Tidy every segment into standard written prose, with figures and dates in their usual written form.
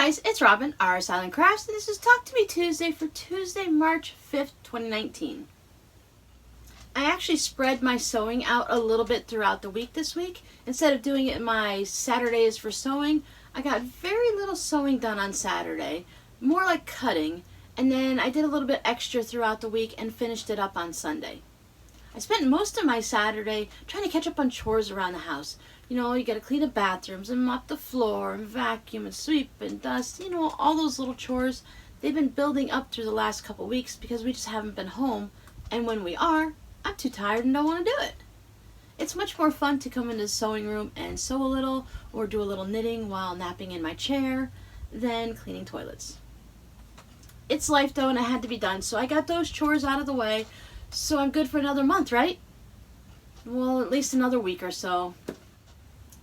guys, it's Robin, RsIslandCrafts, and this is Talk to Me Tuesday for Tuesday, March 5th, 2019. I actually spread my sewing out a little bit throughout the week this week. Instead of doing it my Saturdays for sewing, I got very little sewing done on Saturday, more like cutting, and then I did a little bit extra throughout the week and finished it up on Sunday. I spent most of my Saturday trying to catch up on chores around the house. You know, you gotta clean the bathrooms and mop the floor and vacuum and sweep and dust, you know, all those little chores. They've been building up through the last couple weeks because we just haven't been home, and when we are, I'm too tired and don't want to do it. It's much more fun to come into the sewing room and sew a little or do a little knitting while napping in my chair than cleaning toilets. It's life though, and it had to be done, so I got those chores out of the way. So I'm good for another month, right? Well, at least another week or so.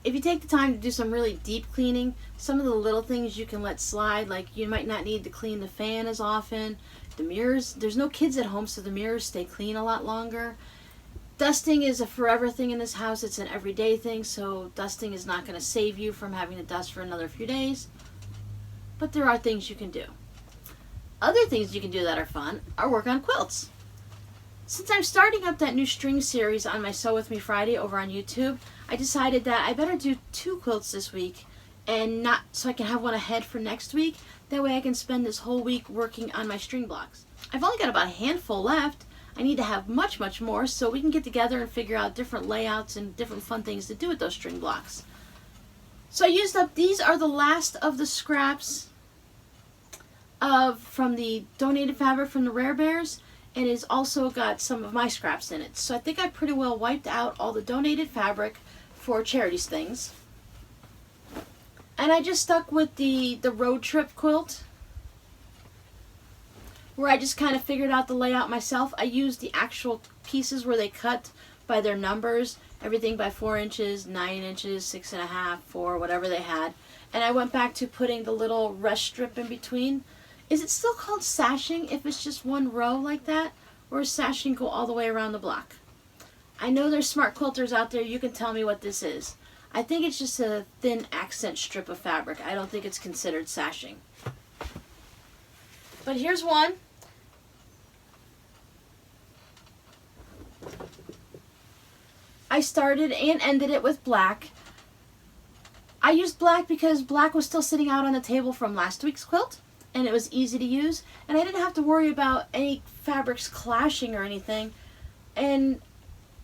If you take the time to do some really deep cleaning, some of the little things you can let slide, like you might not need to clean the fan as often. The mirrors, there's no kids at home, so the mirrors stay clean a lot longer. Dusting is a forever thing in this house. It's an everyday thing, so dusting is not going to save you from having to dust for another few days. But there are things you can do. Other things you can do that are fun are work on quilts. Since I'm starting up that new string series on my Sew With Me Friday over on YouTube, I decided that I better do 2 quilts this week, and not so I can have one ahead for next week. That way I can spend this whole week working on my string blocks. I've only got about a handful left. I need to have much more so we can get together and figure out different layouts and different fun things to do with those string blocks. So I used up, these are the last of the scraps from the donated fabric from the Rare Bears. And it's also got some of my scraps in it. So I think I pretty well wiped out all the donated fabric for charities things. And I just stuck with the road trip quilt, where I just kind of figured out the layout myself. I used the actual pieces where they cut by their numbers, everything by 4 inches, 9 inches, 6.5, 4, whatever they had. And I went back to putting the little rest strip in between. Is it still called sashing if it's just one row like that? Or does sashing go all the way around the block? I know there's smart quilters out there. You can tell me what this is. I think it's just a thin accent strip of fabric. I don't think it's considered sashing. But here's one. I started and ended it with black. I used black because black was still sitting out on the table from last week's quilt, and it was easy to use, and I didn't have to worry about any fabrics clashing or anything. And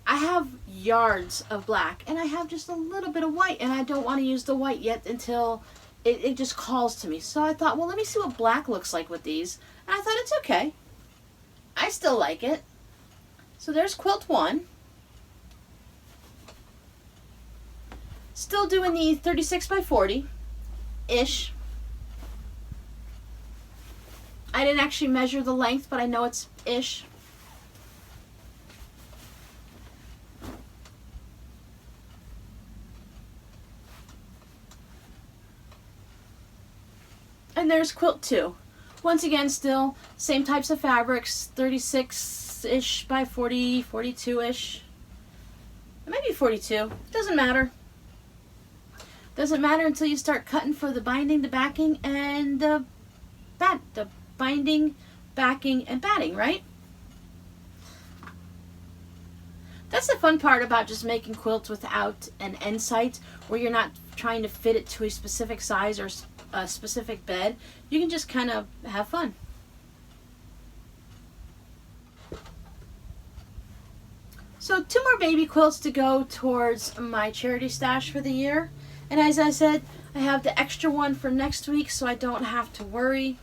I have yards of black, and I have just a little bit of white, and I don't want to use the white yet until it just calls to me. So I thought, well, let me see what black looks like with these, and I thought it's okay. I still like it. So there's quilt 1. Still doing the 36 by 40-ish. I didn't actually measure the length, but I know it's ish. And there's quilt 2. Once again, still same types of fabrics, 36-ish by 40, 42-ish. It might be 42. Doesn't matter. Doesn't matter until you start cutting for the binding, the backing, and the binding, backing, and batting, right? That's the fun part about just making quilts without an end sight, where you're not trying to fit it to a specific size or a specific bed. You can just kind of have fun. So 2 more baby quilts to go towards my charity stash for the year. And as I said, I have the extra one for next week, so I don't have to worry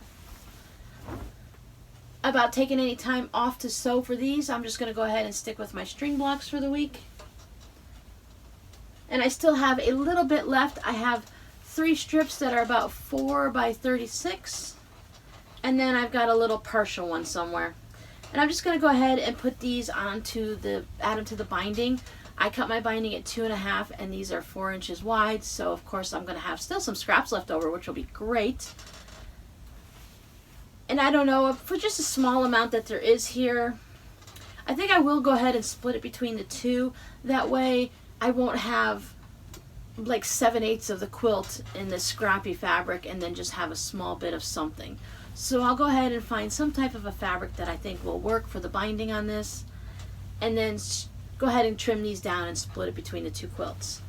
about taking any time off to sew for these. I'm just going to go ahead and stick with my string blocks for the week. And I still have a little bit left. I have 3 strips that are about 4 by 36. And then I've got a little partial one somewhere. And I'm just going to go ahead and put these onto add them to the binding. I cut my binding at 2.5, and these are 4 inches wide. So of course I'm going to have still some scraps left over, which will be great. And I don't know, for just a small amount that there is here, I think I will go ahead and split it between the 2. That way I won't have like 7/8 of the quilt in this scrappy fabric and then just have a small bit of something. So I'll go ahead and find some type of a fabric that I think will work for the binding on this, and then go ahead and trim these down and split it between the two quilts.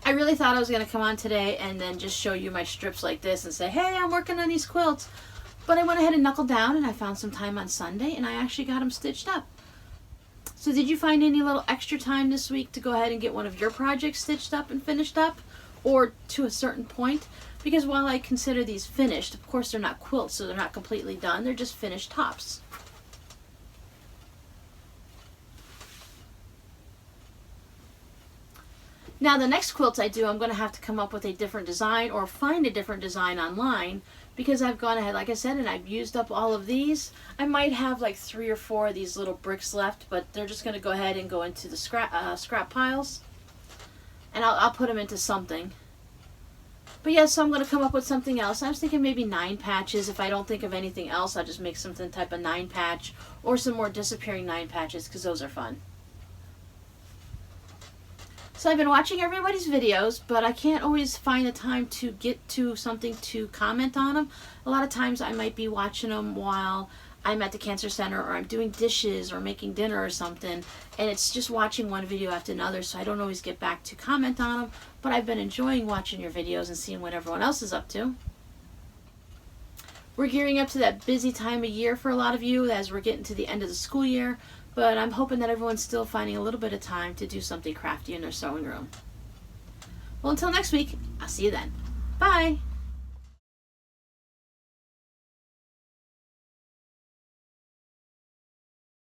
I really thought I was going to come on today and then just show you my strips like this and say, hey, I'm working on these quilts. But I went ahead and knuckled down and I found some time on Sunday and I actually got them stitched up. So did you find any little extra time this week to go ahead and get one of your projects stitched up and finished up? Or to a certain point? Because while I consider these finished, of course they're not quilts, so they're not completely done. They're just finished tops. Now the next quilts I do, I'm going to have to come up with a different design or find a different design online, because I've gone ahead, like I said, and I've used up all of these. I might have like 3 or 4 of these little bricks left, but they're just going to go ahead and go into the scrap piles, and I'll put them into something. But yeah, so I'm going to come up with something else. I was thinking maybe 9 patches. If I don't think of anything else, I'll just make something type of 9 patch or some more disappearing 9 patches, because those are fun. So I've been watching everybody's videos, but I can't always find the time to get to something to comment on them. A lot of times I might be watching them while I'm at the cancer center, or I'm doing dishes or making dinner or something, and it's just watching one video after another, so I don't always get back to comment on them. But I've been enjoying watching your videos and seeing what everyone else is up to. We're gearing up to that busy time of year for a lot of you as we're getting to the end of the school year. But I'm hoping that everyone's still finding a little bit of time to do something crafty in their sewing room. Well, until next week, I'll see you then. Bye!